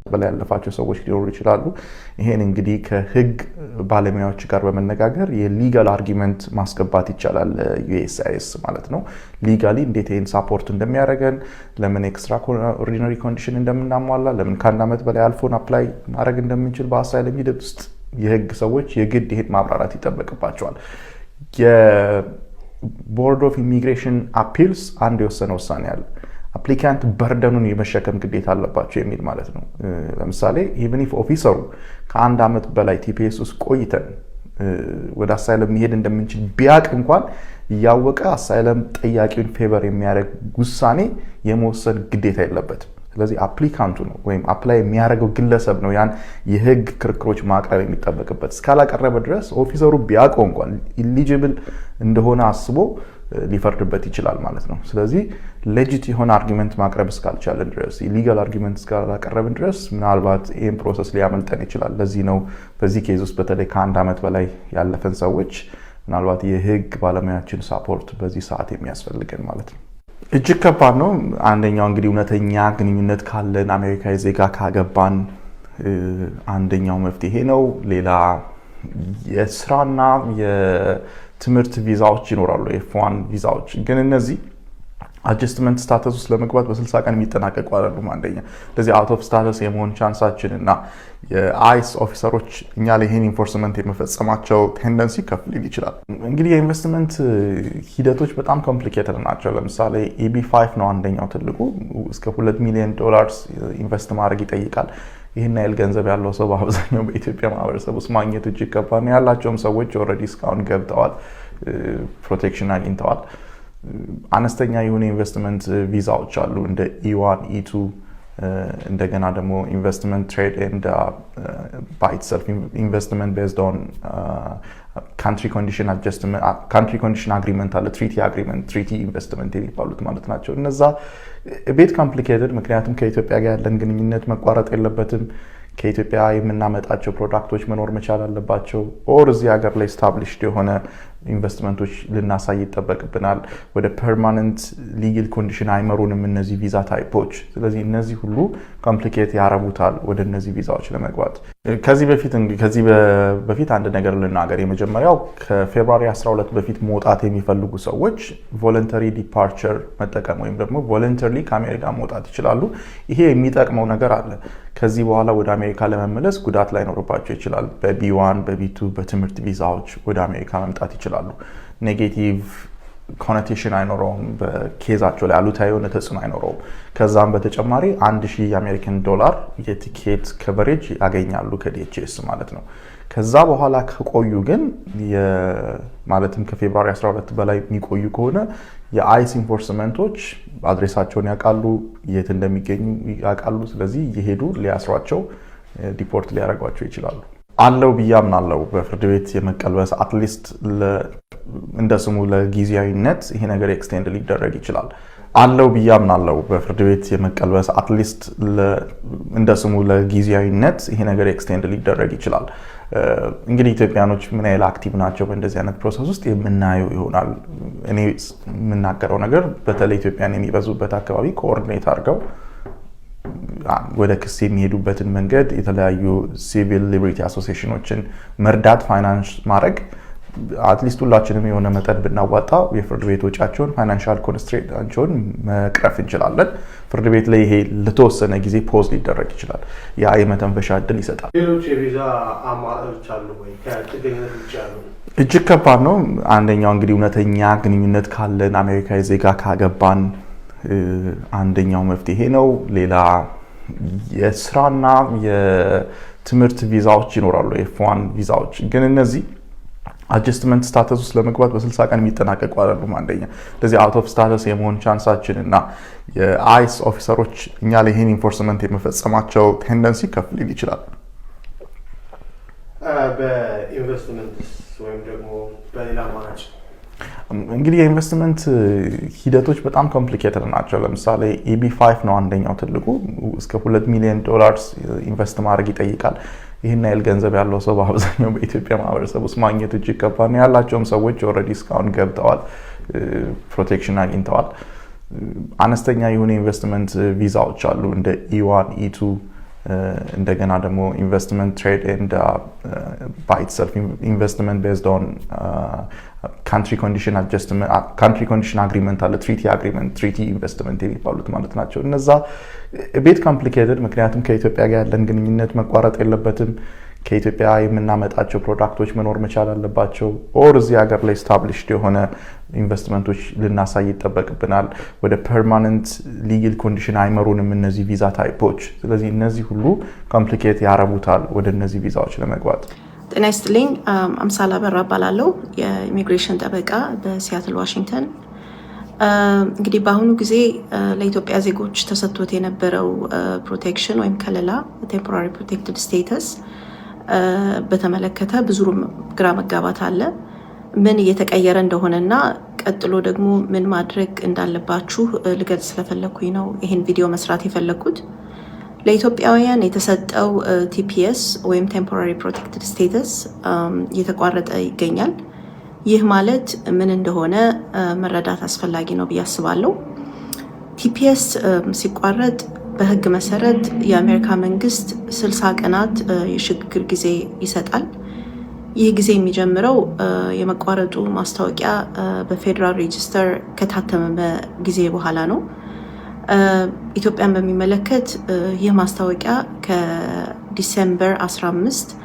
በላይ ያለፋቸው ሰዎች ሊኖሩ ይችላሉ። ይሄን እንግዲህ ከህግ ባለሙያዎች ጋር በመነጋገር የሊጋል አርጊመንት ማስገባት ይቻላል። ዩኤስሲአይኤስ ማለት ነው። ሊጋሊ እንዴት ይሄን ሳፖርት እንደሚያደርገን፣ ለምን ኤክስትራ ኦርዲነሪ ኮንዲሽን እንደምናሟላ፣ ለምን ከአንድ ዓመት በላይ አልፎን አፕላይ ማድረግ እንደምንችል በአሳይለም ሂደት ውስጥ የህግ ሰዎች የግድ ይሄን ማብራራት ይጠበቅባቸዋል። የቦርድ ኦፍ ኢሚግሬሽን አፒልስ አንድ የወሰነ ውሳኔ አለ። አፕሊካንት በርደኑን የመሸከም ግዴታ አለባቸው የሚል ማለት ነው። ለምሳሌ ኢቨን ኢፍ ኦፊሰሩ ከአንድ ዓመት በላይ ቲፒኤስ ውስጥ ቆይተን ወደ አሳይለም መሄድ እንደምንችል ቢያቅ እንኳን እያወቀ አሳይለም ጠያቂውን ፌቨር የሚያደርግ ውሳኔ የመወሰን ግዴታ የለበትም። ስለዚህ አፕሊካንቱ ነው ወይም አፕላይ የሚያደርገው ግለሰብ ነው ያን የህግ ክርክሮች ማቅረብ የሚጠበቅበት። እስካላቀረበ ድረስ ኦፊሰሩ ቢያውቀው እንኳን ኢሊጂብል እንደሆነ አስቦ ሊፈርድበት ይችላል ማለት ነው። ስለዚህ ሌጂት የሆነ አርጊመንት ማቅረብ እስካልቻለን ድረስ ኢሊጋል አርጊመንት እስካላቀረብን ድረስ ምናልባት ይህን ፕሮሰስ ሊያመልጠን ይችላል። ለዚህ ነው በዚህ ኬዝ ውስጥ በተለይ ከአንድ ዓመት በላይ ያለፈን ሰዎች ምናልባት የህግ ባለሙያችን ሳፖርት በዚህ ሰዓት የሚያስፈልገን ማለት ነው። እጅግ ከባድ ነው። አንደኛው እንግዲህ እውነተኛ ግንኙነት ካለን አሜሪካዊ ዜጋ ካገባን አንደኛው መፍትሄ ነው። ሌላ የስራና የትምህርት ቪዛዎች ይኖራሉ፣ ኤፍ1 ቪዛዎች። ግን እነዚህ አጀስትመንት ስታተስ ውስጥ ለመግባት በ60 ቀን የሚጠናቀቁ አይደሉም። አንደኛ ለዚህ አውት ኦፍ ስታተስ የመሆን ቻንሳችን እና የአይስ ኦፊሰሮች እኛ ላይ ይህን ኢንፎርስመንት የመፈጸማቸው ቴንደንሲ ከፍ ሊል ይችላል። እንግዲህ የኢንቨስትመንት ሂደቶች በጣም ኮምፕሊኬትድ ናቸው። ለምሳሌ EB5 ነው አንደኛው ትልቁ። እስከ $2 ሚሊዮን ኢንቨስት ማድረግ ይጠይቃል። ይህን ያህል ገንዘብ ያለው ሰው በአብዛኛው በኢትዮጵያ ማህበረሰብ ውስጥ ማግኘት እጅግ ከባድ ነው። ያላቸውም ሰዎች ኦልሬዲ እስካሁን ገብተዋል፣ ፕሮቴክሽን አግኝተዋል። አነስተኛ የሆኑ ኢንቨስትመንት ቪዛዎች አሉ እንደ E1 E2 እንደገና ደግሞ ኢንቨስትመንት ትሬድ ኤንድ ባይ ኢትሰልፍ ኢንቨስትመንት ቤዝድ ኦን ካንትሪ ኮንዲሽን አጀስትመንት ካንትሪ ኮንዲሽን አግሪመንት አለ፣ ትሪቲ አግሪመንት፣ ትሪቲ ኢንቨስትመንት የሚባሉት ማለት ናቸው። እነዛ ቤት ኮምፕሊኬትድ፣ ምክንያቱም ከኢትዮጵያ ጋር ያለን ግንኙነት መቋረጥ የለበትም። ከኢትዮጵያ የምናመጣቸው ፕሮዳክቶች መኖር መቻል አለባቸው። ኦር እዚህ ሀገር ላይ ስታብሊሽድ የሆነ ኢንቨስትመንቶች ልናሳይ ይጠበቅብናል። ወደ ፐርማነንት ሊጋል ኮንዲሽን አይመሩንም እነዚህ ቪዛ ታይፖች። ስለዚህ እነዚህ ሁሉ ኮምፕሊኬት ያረጉታል ወደ እነዚህ ቪዛዎች ለመግባት። ከዚህ በፊት አንድ ነገር ልናገር። የመጀመሪያው ከፌብሩዋሪ 12 በፊት መውጣት የሚፈልጉ ሰዎች ቮለንተሪ ዲፓርቸር መጠቀም ወይም ደግሞ ቮለንተሪሊ ከአሜሪካ መውጣት ይችላሉ። ይሄ የሚጠቅመው ነገር አለ። ከዚህ በኋላ ወደ አሜሪካ ለመመለስ ጉዳት ላይኖርባቸው ይችላል። በቢ1 በቢ2 በትምህርት ቪዛዎች ወደ አሜሪካ መምጣት ይችላሉ። ኔጌቲቭ ኮኖቴሽን አይኖረውም። በኬዛቸው ላይ አሉታዊ የሆነ ተጽዕኖ አይኖረውም። ከዛም በተጨማሪ $1000 የአሜሪካን የቲኬት ከቨሬጅ ያገኛሉ ከዲኤችኤስ ማለት ነው። ከዛ በኋላ ከቆዩ ግን ማለትም ከፌብሩዋሪ 12 በላይ የሚቆዩ ከሆነ የአይስ ኢንፎርስመንቶች አድሬሳቸውን ያውቃሉ፣ የት እንደሚገኙ ያውቃሉ። ስለዚህ እየሄዱ ሊያስሯቸው፣ ዲፖርት ሊያደርጓቸው ይችላሉ። አለው ብዬ አምናለሁ በፍርድ ቤት የመቀልበስ አትሊስት እንደ ስሙ ለጊዜያዊነት ይሄ ነገር ኤክስቴንድ ሊደረግ ይችላል። አለው ብዬ አምናለሁ በፍርድ ቤት የመቀልበስ አትሊስት እንደ ስሙ ለጊዜያዊነት ይሄ ነገር ኤክስቴንድ ሊደረግ ይችላል። እንግዲህ ኢትዮጵያኖች ምን ያህል አክቲቭ ናቸው በእንደዚህ አይነት ፕሮሰስ ውስጥ የምናየው ይሆናል። እኔ የምናገረው ነገር በተለይ ኢትዮጵያን የሚበዙበት አካባቢ ኮኦርዲኔት አድርገው ወደ ክስ የሚሄዱበትን መንገድ የተለያዩ ሲቪል ሊበርቲ አሶሲዬሽኖችን መርዳት፣ ፋይናንስ ማድረግ አትሊስት ሁላችንም የሆነ መጠን ብናዋጣ የፍርድ ቤት ወጪያቸውን ፋይናንሻል ኮንስትሬንታቸውን መቅረፍ እንችላለን። ፍርድ ቤት ላይ ይሄ ለተወሰነ ጊዜ ፖዝ ሊደረግ ይችላል። ያ የመተንፈሻ እድል ይሰጣል። ሌሎች የቪዛ አማራጮች አሉ ወይ? ከጥገኝነት ውጭ ያሉ እጅግ ከባድ ነው። አንደኛው እንግዲህ እውነተኛ ግንኙነት ካለን አሜሪካዊ ዜጋ ካገባን አንደኛው መፍትሄ ነው። ሌላ የስራና የትምህርት ቪዛዎች ይኖራሉ፣ ኤፍ1 ቪዛዎች። ግን እነዚህ አጀስትመንት ስታተስ ውስጥ ለመግባት በ60 ቀን የሚጠናቀቁ አይደሉም። አንደኛ ለዚህ አውት ኦፍ ስታተስ የመሆን ቻንሳችን እና የአይስ ኦፊሰሮች እኛ ላይ ይህን ኢንፎርስመንት የመፈጸማቸው ቴንደንሲ ከፍ ሊል ይችላል። በኢንቨስትመንት ወይም ደግሞ በሌላ አማራጭ እንግዲህ የኢንቨስትመንት ሂደቶች በጣም ኮምፕሊኬትድ ናቸው። ለምሳሌ EB5 ነው አንደኛው ትልቁ። እስከ $2 ሚሊዮን ኢንቨስት ማድረግ ይጠይቃል። ይህን ያህል ገንዘብ ያለው ሰው በአብዛኛው በኢትዮጵያ ማህበረሰብ ውስጥ ማግኘት እጅግ ከባድ ነው። ያላቸውም ሰዎች ኦልሬዲ እስካሁን ገብተዋል፣ ፕሮቴክሽን አግኝተዋል። አነስተኛ የሆነ ኢንቨስትመንት ቪዛዎች አሉ እንደ E1 E2 እንደገና ደግሞ ኢንቨስትመንት ትሬድ ኤንድ ባይ ኢትሰልፍ ኢንቨስትመንት ቤዝድ ኦን ካንትሪ ኮንዲሽን አግሪመንት አለ ትሪቲ ኢንቨስትመንት የሚባሉት ማለት ናቸው። እነዛ ቤት ኮምፕሊኬትድ ምክንያቱም ከኢትዮጵያ ጋር ያለን ግንኙነት መቋረጥ የለበትም። ከኢትዮጵያ የምናመጣቸው ፕሮዳክቶች መኖር መቻል አለባቸው። ኦር እዚህ ሀገር ላይ ስታብሊሽድ የሆነ ኢንቨስትመንቶች ልናሳይ ይጠበቅብናል። ወደ ፐርማነንት ሊጋል ኮንዲሽን አይመሩንም እነዚህ ቪዛ ታይፖች። ስለዚህ እነዚህ ሁሉ ኮምፕሊኬት ያረቡታል ወደ እነዚህ ቪዛዎች ለመግባት። ጤና ይስጥልኝ። አምሳላ በራ እባላለሁ፣ የኢሚግሬሽን ጠበቃ በሲያትል ዋሽንግተን። እንግዲህ በአሁኑ ጊዜ ለኢትዮጵያ ዜጎች ተሰጥቶት የነበረው ፕሮቴክሽን ወይም ከለላ ቴምፖራሪ ፕሮቴክትድ ስቴተስ በተመለከተ ብዙ ግራ መጋባት አለ። ምን እየተቀየረ እንደሆነና ቀጥሎ ደግሞ ምን ማድረግ እንዳለባችሁ ልገልጽ ስለፈለኩኝ ነው ይህን ቪዲዮ መስራት የፈለኩት። ለኢትዮጵያውያን የተሰጠው TPS ወይም ቴምፖራሪ ፕሮቴክትድ ስቴተስ እየተቋረጠ ይገኛል። ይህ ማለት ምን እንደሆነ መረዳት አስፈላጊ ነው ብዬ አስባለሁ። TPS ሲቋረጥ በህግ መሰረት የአሜሪካ መንግስት 60 ቀናት የሽግግር ጊዜ ይሰጣል። ይህ ጊዜ የሚጀምረው የመቋረጡ ማስታወቂያ በፌደራል ሬጂስተር ከታተመ ጊዜ በኋላ ነው። ኢትዮጵያን በሚመለከት ይህ ማስታወቂያ ከዲሴምበር 15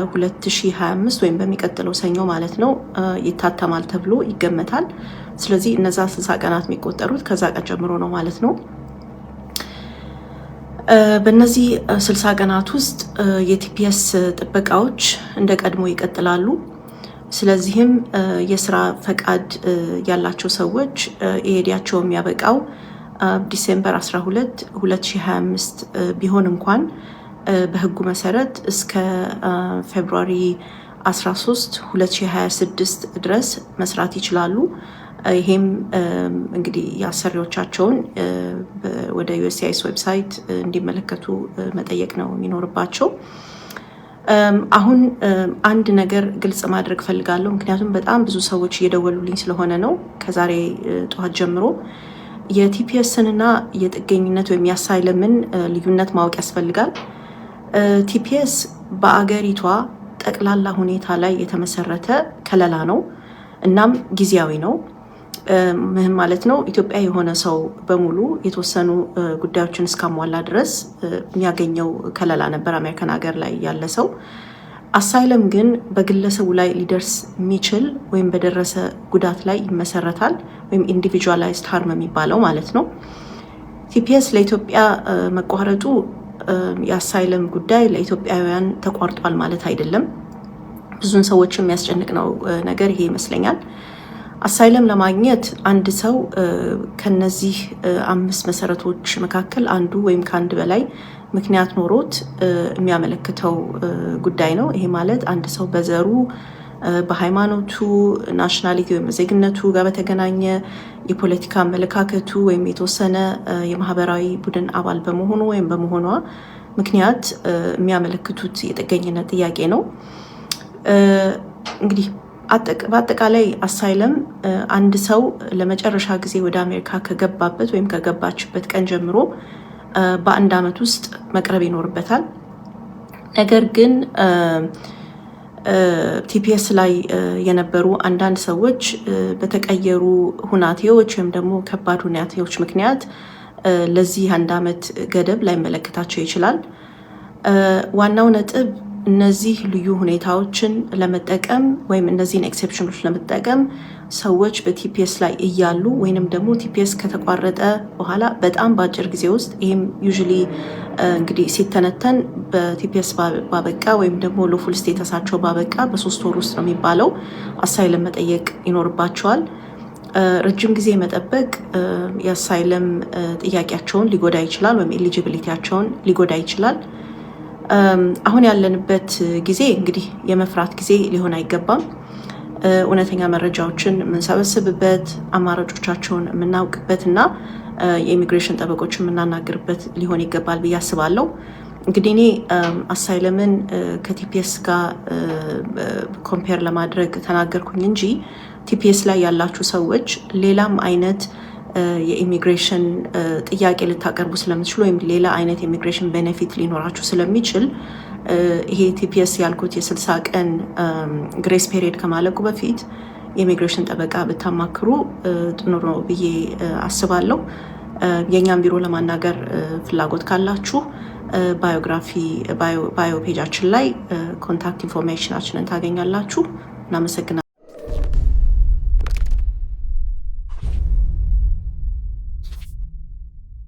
2025 ወይም በሚቀጥለው ሰኞ ማለት ነው ይታተማል ተብሎ ይገመታል። ስለዚህ እነዛ 60 ቀናት የሚቆጠሩት ከዛ ቀን ጀምሮ ነው ማለት ነው። በእነዚህ 60 ቀናት ውስጥ የቲፒኤስ ጥበቃዎች እንደ ቀድሞ ይቀጥላሉ። ስለዚህም የስራ ፈቃድ ያላቸው ሰዎች ኢሄዲያቸው የሚያበቃው ዲሴምበር 12 2025 ቢሆን እንኳን በህጉ መሰረት እስከ ፌብሩዋሪ 13 2026 ድረስ መስራት ይችላሉ። ይሄም እንግዲህ የአሰሪዎቻቸውን ወደ USCIS ዌብሳይት እንዲመለከቱ መጠየቅ ነው የሚኖርባቸው። አሁን አንድ ነገር ግልጽ ማድረግ ፈልጋለሁ፣ ምክንያቱም በጣም ብዙ ሰዎች እየደወሉልኝ ስለሆነ ነው። ከዛሬ ጠዋት ጀምሮ የቲፒኤስንና የጥገኝነት ወይም የአሳይለምን ልዩነት ማወቅ ያስፈልጋል። ቲፒኤስ በአገሪቷ ጠቅላላ ሁኔታ ላይ የተመሰረተ ከለላ ነው፣ እናም ጊዜያዊ ነው። ምን ማለት ነው? ኢትዮጵያ የሆነ ሰው በሙሉ የተወሰኑ ጉዳዮችን እስካሟላ ድረስ የሚያገኘው ከለላ ነበር አሜሪካን ሀገር ላይ ያለ ሰው። አሳይለም ግን በግለሰቡ ላይ ሊደርስ የሚችል ወይም በደረሰ ጉዳት ላይ ይመሰረታል፣ ወይም ኢንዲቪጁዋላይዝድ ሃርም የሚባለው ማለት ነው። ቲፒኤስ ለኢትዮጵያ መቋረጡ የአሳይለም ጉዳይ ለኢትዮጵያውያን ተቋርጧል ማለት አይደለም። ብዙን ሰዎች የሚያስጨንቅ ነው ነገር ይሄ ይመስለኛል። አሳይለም ለማግኘት አንድ ሰው ከነዚህ 5 መሰረቶች መካከል አንዱ ወይም ከአንድ በላይ ምክንያት ኖሮት የሚያመለክተው ጉዳይ ነው። ይሄ ማለት አንድ ሰው በዘሩ፣ በሃይማኖቱ፣ ናሽናሊቲ ወይም ዜግነቱ ጋር በተገናኘ የፖለቲካ አመለካከቱ ወይም የተወሰነ የማህበራዊ ቡድን አባል በመሆኑ ወይም በመሆኗ ምክንያት የሚያመለክቱት የጥገኝነት ጥያቄ ነው። እንግዲህ በአጠቃላይ አሳይለም አንድ ሰው ለመጨረሻ ጊዜ ወደ አሜሪካ ከገባበት ወይም ከገባችበት ቀን ጀምሮ በአንድ ዓመት ውስጥ መቅረብ ይኖርበታል። ነገር ግን ቲፒኤስ ላይ የነበሩ አንዳንድ ሰዎች በተቀየሩ ሁናቴዎች ወይም ደግሞ ከባድ ሁናቴዎች ምክንያት ለዚህ 1 ዓመት ገደብ ላይመለከታቸው ይችላል። ዋናው ነጥብ እነዚህ ልዩ ሁኔታዎችን ለመጠቀም ወይም እነዚህን ኤክሴፕሽኖች ለመጠቀም ሰዎች በቲፒኤስ ላይ እያሉ ወይንም ደግሞ ቲፒኤስ ከተቋረጠ በኋላ በጣም በአጭር ጊዜ ውስጥ ይህም ዩዥሊ እንግዲህ ሲተነተን በቲፒኤስ ባበቃ ወይም ደግሞ ሎፉል ስቴተሳቸው ባበቃ በ3 ወር ውስጥ ነው የሚባለው አሳይለም መጠየቅ ይኖርባቸዋል። ረጅም ጊዜ መጠበቅ የአሳይለም ጥያቄያቸውን ሊጎዳ ይችላል ወይም ኤሊጂቢሊቲያቸውን ሊጎዳ ይችላል። አሁን ያለንበት ጊዜ እንግዲህ የመፍራት ጊዜ ሊሆን አይገባም። እውነተኛ መረጃዎችን የምንሰበስብበት፣ አማራጮቻቸውን የምናውቅበት እና የኢሚግሬሽን ጠበቆች የምናናግርበት ሊሆን ይገባል ብዬ አስባለሁ። እንግዲህ እኔ አሳይለምን ከቲፒኤስ ጋር ኮምፔር ለማድረግ ተናገርኩኝ እንጂ ቲፒኤስ ላይ ያላችሁ ሰዎች ሌላም አይነት የኢሚግሬሽን ጥያቄ ልታቀርቡ ስለምትችሉ ወይም ሌላ አይነት የኢሚግሬሽን ቤኔፊት ሊኖራችሁ ስለሚችል ይሄ ቲፒኤስ ያልኩት የ60 ቀን ግሬስ ፔሪየድ ከማለቁ በፊት የኢሚግሬሽን ጠበቃ ብታማክሩ ጥሩ ነው ብዬ አስባለሁ። የኛን ቢሮ ለማናገር ፍላጎት ካላችሁ ባዮ ፔጃችን ላይ ኮንታክት ኢንፎርሜሽናችንን ታገኛላችሁ። እናመሰግናለን።